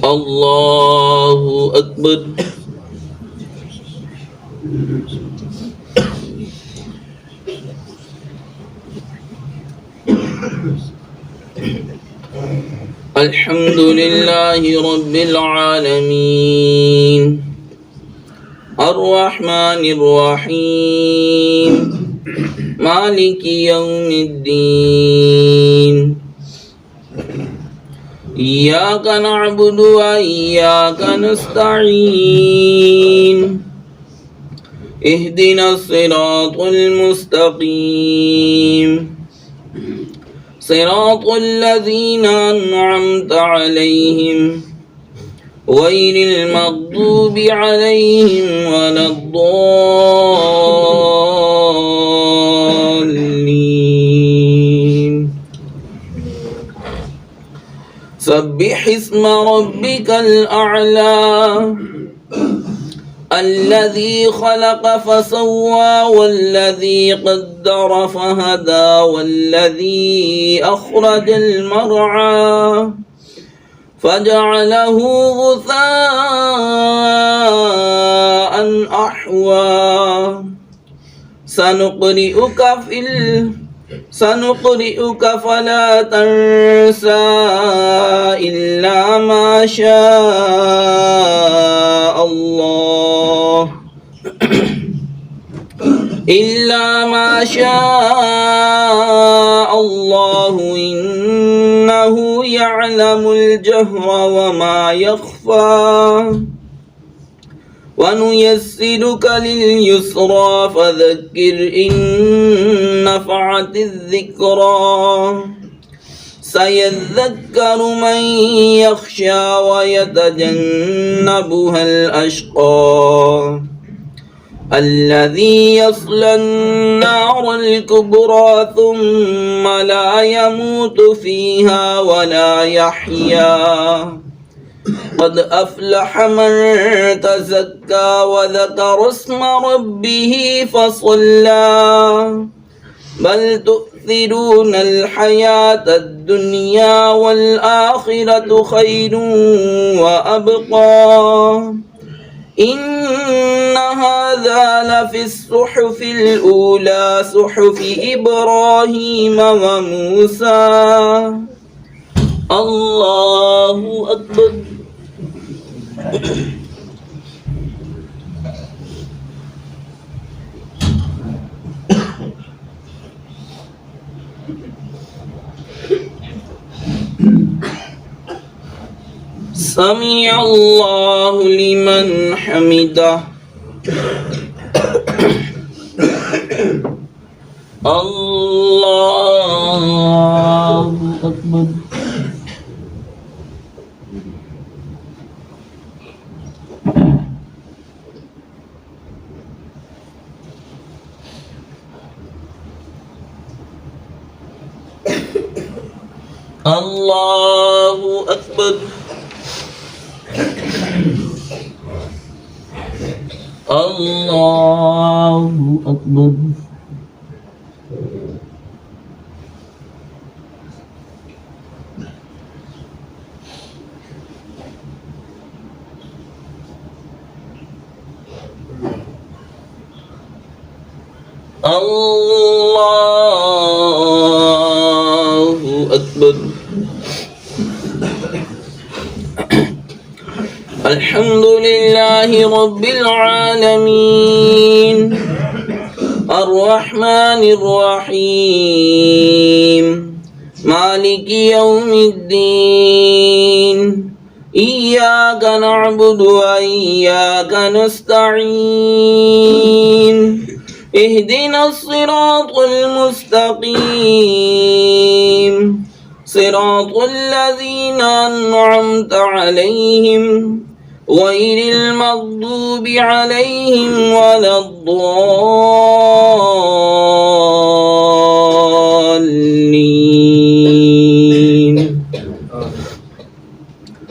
الله أكبر. الحمد لله رب العالمين الرحمن الرحيم مالك يوم الدين إياك نعبد وإياك نستعين اهدنا الصراط المستقيم صراط الذين أنعمت عليهم غير المغضوب عليهم ولا الضالين. سبح اسم ربك الأعلى الذي خلق فسوى والذي قدر فهدى والذي أخرج المرعى فجعله غثاء أحوى سنقرئك فلا تنسى إلا ما شاء الله إنه يعلم الجهر وما يخفى ونيسرك لليسرى فذكر إن نفعت الذكرى سيذكر من يخشى ويتجنبها الأشقى الذي يصلى النار الكبرى ثم لا يموت فيها ولا يحيا قد أفلح من تزكى وذكر اسم ربه فصلى بل تؤثرون الحياة الدنيا والآخرة خير وأبقى إن هذا لفي الصحف الأولى صحف إبراهيم وموسى. الله أكبر. سمع الله لمن حمده. الله أكبر. الله أكبر. الله أكبر. الله أكبر. الحمد لله رب العالمين الرحمن الرحيم مالك يوم الدين إياك نعبد وإياك نستعين اهدنا الصراط المستقيم صراط الذين أنعمت عليهم غير المغضوب عليهم ولا الضالين.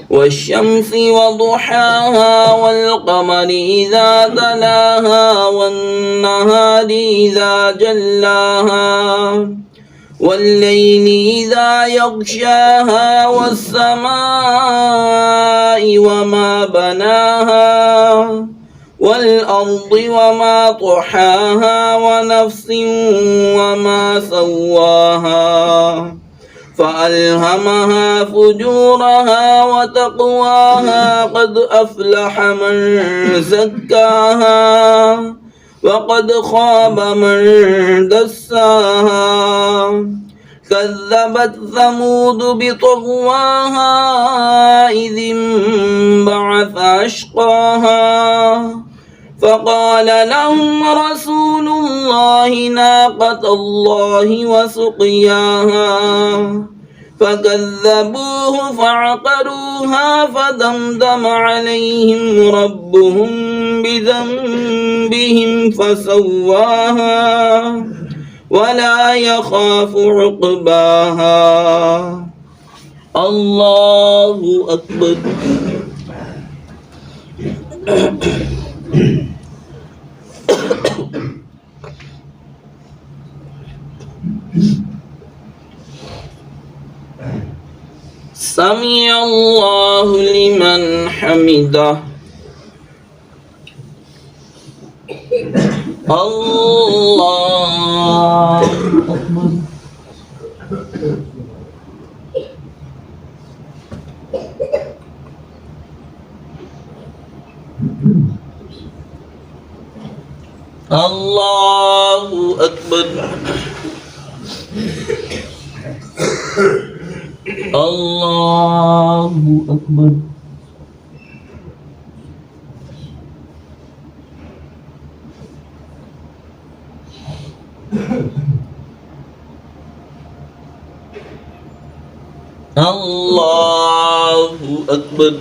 والشمس وضحاها والقمر إذا تلاها والنهار إذا جلاها والليل إذا يغشاها والسماء وما بناها والأرض وما طحاها ونفس وما سواها فألهمها فجورها وتقواها قد أفلح من زكاها وقد خاب من دساها كذبت ثمود بطغواها إذ انبعث أشقاها فقال لهم رسول الله ناقة الله وسقياها فكذبوه فعقروها فدمدم عليهم ربهم بذنبهم فسواها ولا يخاف عقباها. الله أكبر. سمع الله لمن حمده. الله أكبر. الله أكبر. الله أكبر. الله أكبر.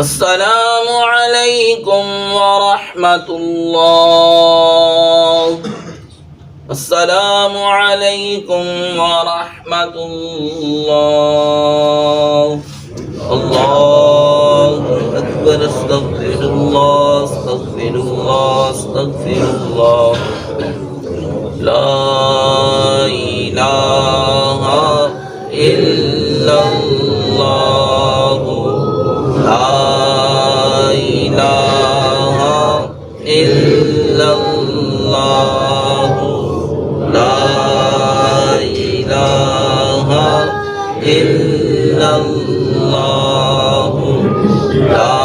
السلام عليكم ورحمة الله. السلام عليكم ورحمة الله. الله أكبر. استغفر الله استغفر الله استغفر الله. لا إله إلا الله. لا إله إلا الله. لا إله إلا الله. لا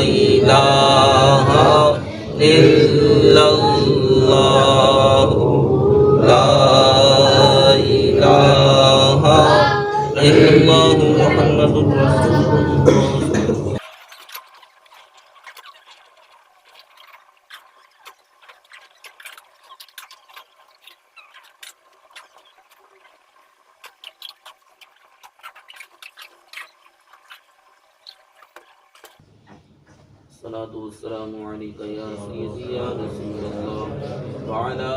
إله إلا الله. لا إله إلا الله محمد رسول الله. الصلاة والسلام عليك يا سيدي يا رسول الله وعلى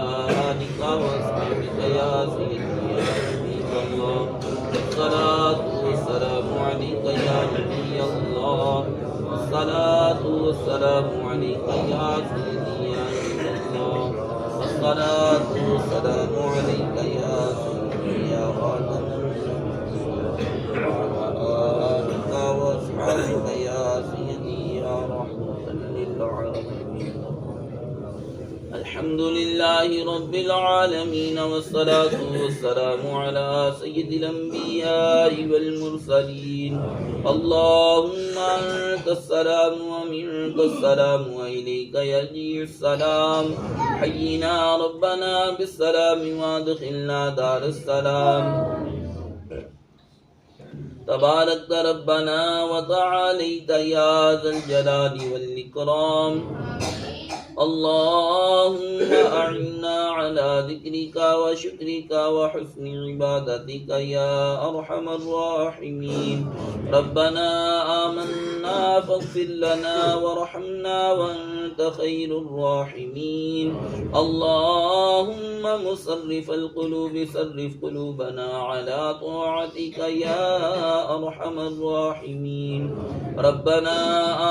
آلك وأصحابك يا سيدي يا حبيب الله. الصلاة والسلام عليك يا نبي الله. الصلاة والسلام عليك يا سيدي يا نبي الله. والصلاة والسلام عليك يا سيدي يا خاتم النبيين وعلى آلك وأصحابك يا سيدي يا رحمة للعالمين. الحمد لله رب العالمين والصلاة والسلام على سيد الأنبياء والمرسلين. اللهم أنت السلام ومنك السلام وإليك يرجع السلام. حينا ربنا بالسلام وادخلنا دار السلام. تبارك ربنا وتعاليت يا ذا الجلال والإكرام. اللهم أعنا على ذكرك وشكرك وحسن عبادتك يا أرحم الراحمين. ربنا آمنا فاغفر لنا وارحمنا وأنت خير الراحمين. اللهم مصرف القلوب صرف قلوبنا على طاعتك يا أرحم الراحمين. ربنا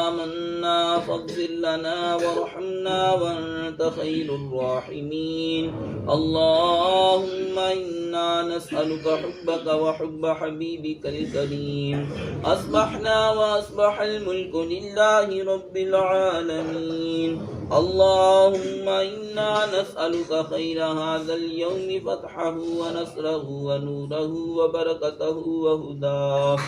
آمنا فاغفر لنا وارحمنا وأنت خير الراحمين. اللهم إنا نسألك حبك وحب حبيبك الكريم. أصبحنا وأصبح الملك لله رب العالمين. اللهم إنا نسألك خير هذا اليوم فتحه ونصره ونوره وبركته وهداه،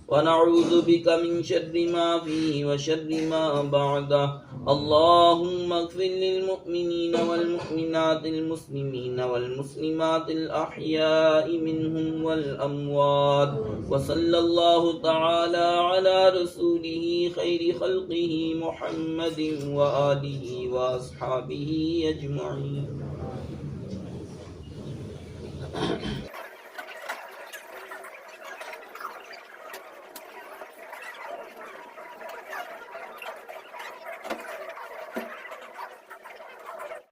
ونعوذ بك من شر ما فيه وشر ما بعده. اللهم اغفر للمؤمنين والمؤمنات المسلمين والمسلمات الأحياء منهم والأموات. وصلى الله تعالى على رسوله خير خلقه محمد وآله وأصحابه أجمعين.